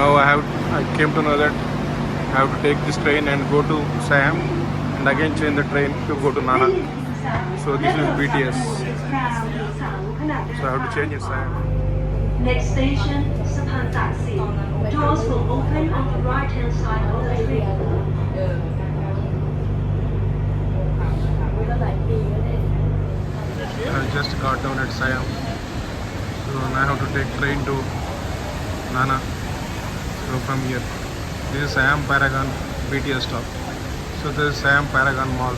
now I came to know that I have to take this train and go to Siam and again change the train to go to Nana. So this is BTS. So I have to change it Siam. Next station, Sapan Taxi. Doors will open on the right-hand side of the train. I just got down at Siam. So now I have to take train to Nana. So from here, this is Siam Paragon BTS stop. So this is Siam Paragon Mall.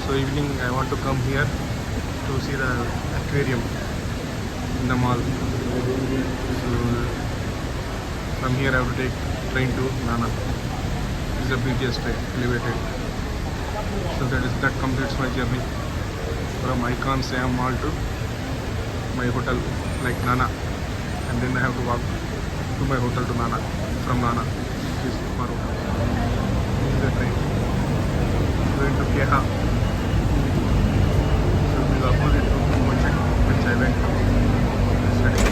So evening I want to come here to see the aquarium in the mall. So from here I have to take train to Nana. This is a BTS train, elevated. So that completes my journey from Icon Siam Mall to my hotel like Nana, and then I have to walk to my hotel to Nana from Nana. This is my hotel. This is the train going to Keha. So this is opposite to Mochi, which I went yesterday.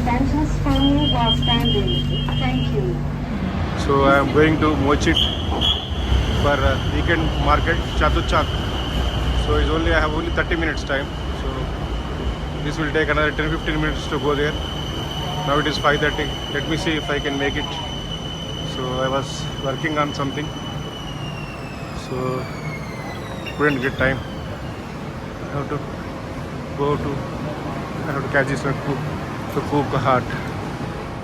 Stanchions from while standing. Thank you. So I am going to Mochit for weekend market Chatuchak. So it's only I have only 30 minutes time. So this will take another 10-15 minutes to go there. Now it is 5:30. Let me see if I can make it. So I was working on something. So couldn't get time. I have to go to. I have to catch this one to cook a heart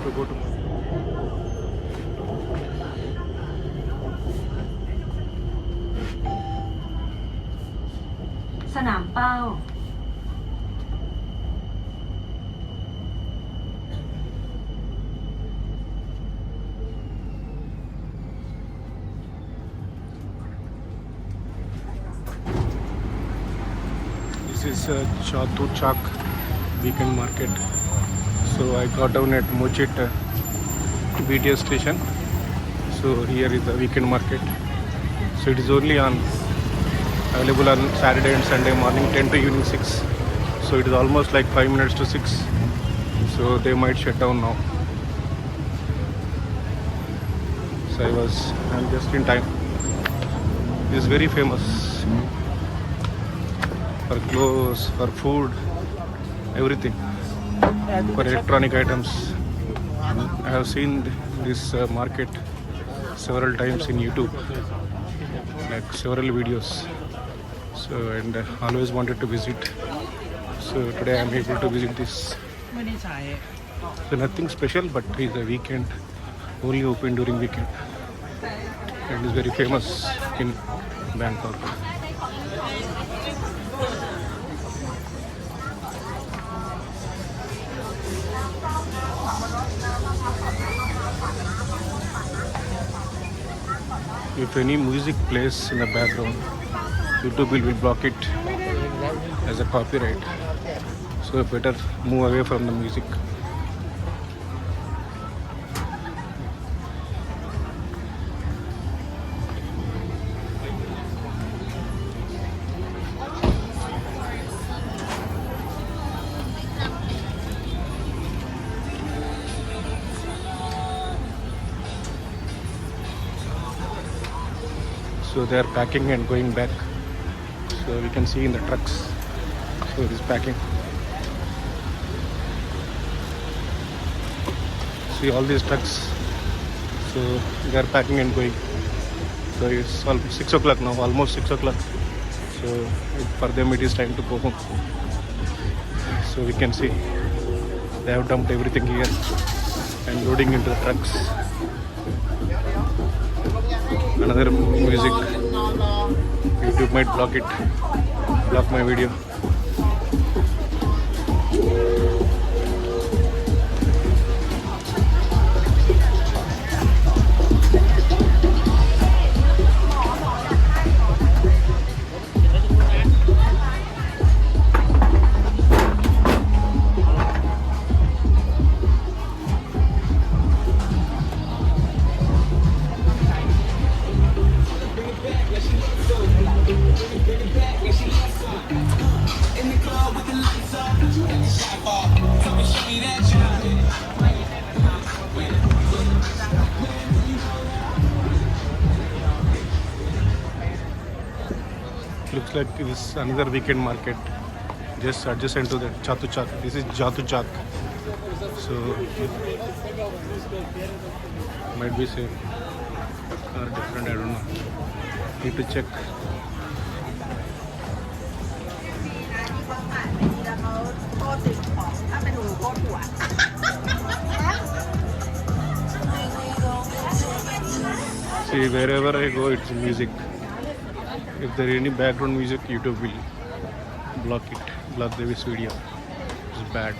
to go to. Sanam Pao. This is Chatuchak weekend market. So I got down at Mochit BTS station. So here is the weekend market. So it is only available on Saturday and Sunday morning 10 to evening 6. So it is almost like 5 minutes to 6. So they might shut down now. So I'm just in time. It is very famous for clothes, for food, everything, for electronic items. I have seen this market several times in YouTube, like several videos. So and always wanted to visit. So today I am able to visit this. So nothing special, but it's a weekend, only open during weekend, and is very famous in Bangkok. If any music plays in the background, YouTube will block it as a copyright. So better move away from the music. So they are packing and going back. So we can see in the trucks. So it is packing. See all these trucks. So they are packing and going. So it's almost 6 o'clock now, almost 6 o'clock. So for them it is time to go home. So we can see they have dumped everything here and loading into the trucks. Another music. YouTube might block my video. Looks like this is another weekend market just adjacent to the Chatu Chak. This is Jatu Chak. So might be same or different, I don't know. Need to check. See, wherever I go, it's music. If there is any background music, YouTube will block this video. It's bad.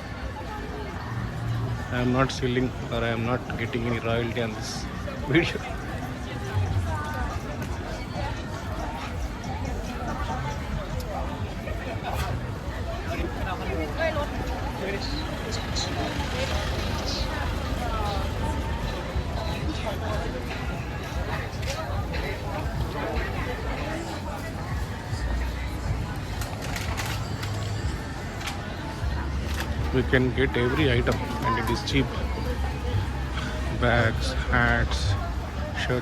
I am not selling or I am not getting any royalty on this video. We can get every item and it is cheap. Bags, hats,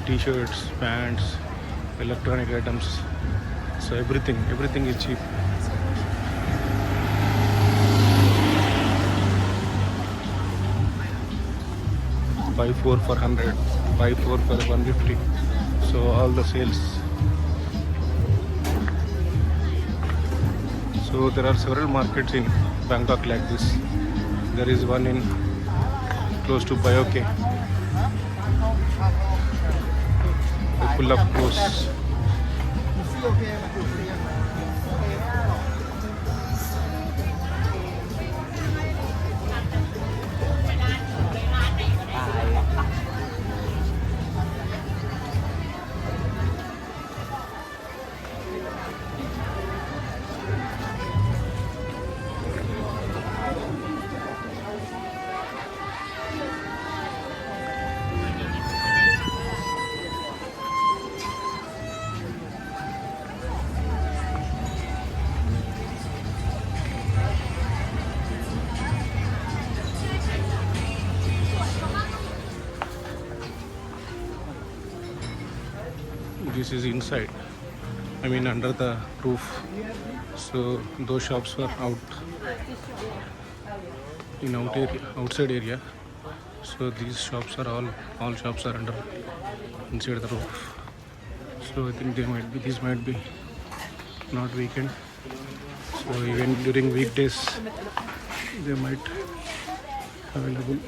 t-shirts, pants, electronic items. So everything is cheap. Buy 4 for 100, buy 4 for 150. So all the sales. So there are several markets in Bangkok like this. There is one in close to Bayoke. Full of clothes. This is inside, I mean under the roof. So those shops were out in outside area. So these shops are all shops are under inside the roof. So I think these might be not weekend. So even during weekdays they might available.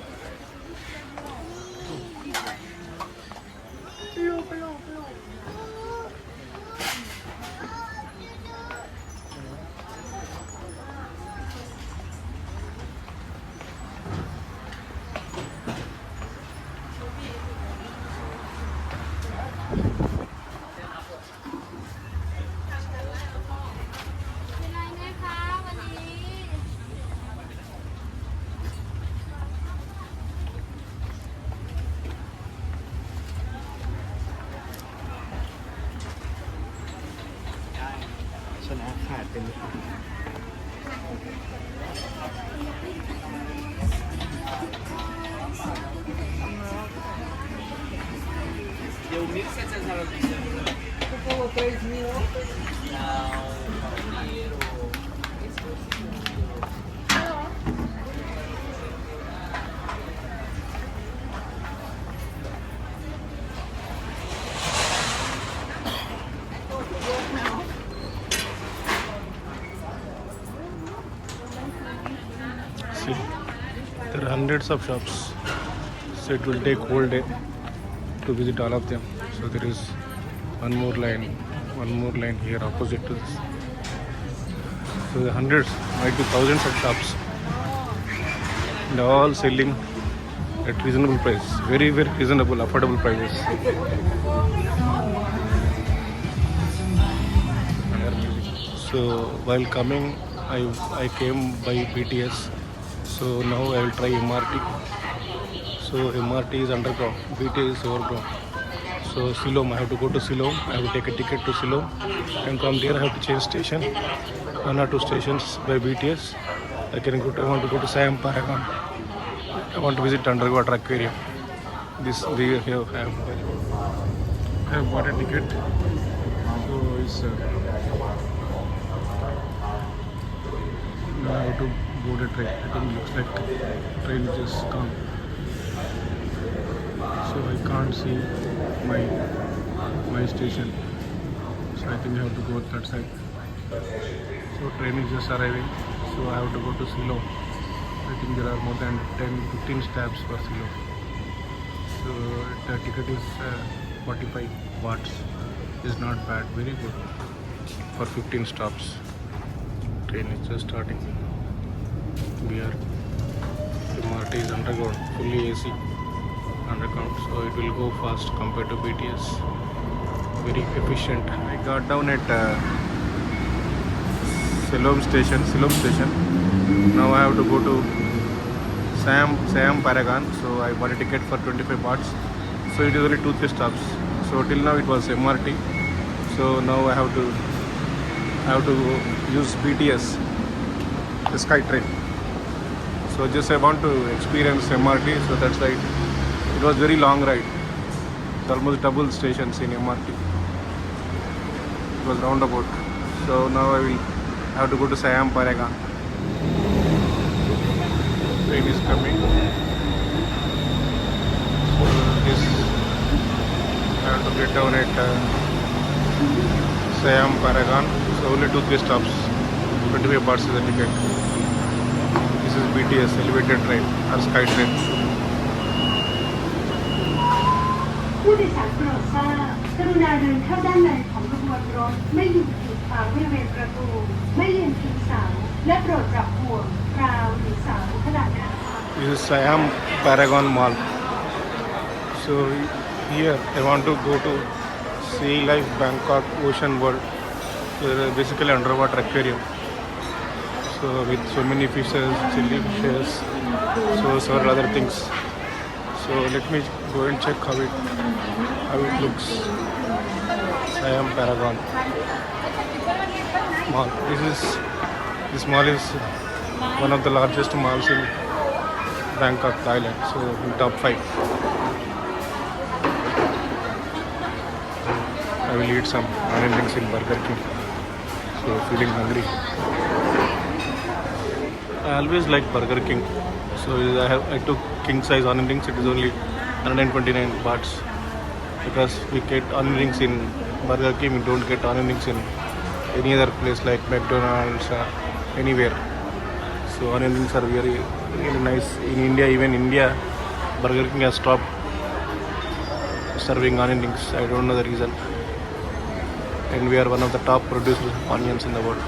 See, there are hundreds of shops, so it will take whole day to visit all of them. So there is one more line here opposite to this. So the hundreds, might be thousands of shops, and all selling at reasonable price, very reasonable, affordable prices. So while coming, I came by BTS. So now I will try MRT. So MRT is underground, BTS is overground. So Siloam, I have to go to Siloam. I have to take a ticket to Siloam, and from there I have to change station, 1 or 2 stations by BTS, I want to go to Siam Paragon. I want to visit underwater aquarium. They have bought a ticket. So it's now I have to board a train. I think it looks like train which is gone. So I can't see my station. So I think I have to go that side. So train is just arriving. So I have to go to Silo. I think there are more than 10-15 stops for Silo. So the ticket is 45 watts. Is not bad, very good for 15 stops. Train is just starting. We are MRT is underground, fully AC underground, so it will go fast compared to BTS. Very efficient. I got down at Siloam station. Now I have to go to Siam Paragon. So I bought a ticket for 25 bahts. So it is only 2-3 stops. So till now it was MRT. So now I have to use BTS, the SkyTrain. So just I want to experience MRT. So that's why it was very long ride. It's almost double stations in MRT. It was roundabout. So now I have to go to Siam Paragon. Train is coming. So this I have to get down at Siam Paragon. So only 2-3 stops. 25 bahts is the ticket. This is BTS elevated train or SkyTrain. ผู้โดยสารโปรดทราบกรุณาเดินเข้าด้านในของขบวนรถไม่อยู่กีดขวางบริเวณประตูไม่ยืนพิงเสาและโปรดจับห่วงราวหรือเสาขณะเดินทาง This is Siam Paragon Mall. So here I want to go to Sea Life Bangkok Ocean World. Basically underwater aquarium. So with so many fishes, chili fishes, so several other things. So let me go and check how it looks. Siam Paragon Mall. This mall is one of the largest malls in Bangkok, Thailand. So in top 5. I will eat some onion rings in Burger King. So feeling hungry. I always like Burger King. So I took king size onion rings. It is only 129 bahts because we get onion rings in Burger King. We don't get onion rings in any other place like McDonald's or anywhere. So onion rings are very, very nice. In India, even India, Burger King has stopped serving onion rings. I don't know the reason. And we are one of the top producers of onions in the world.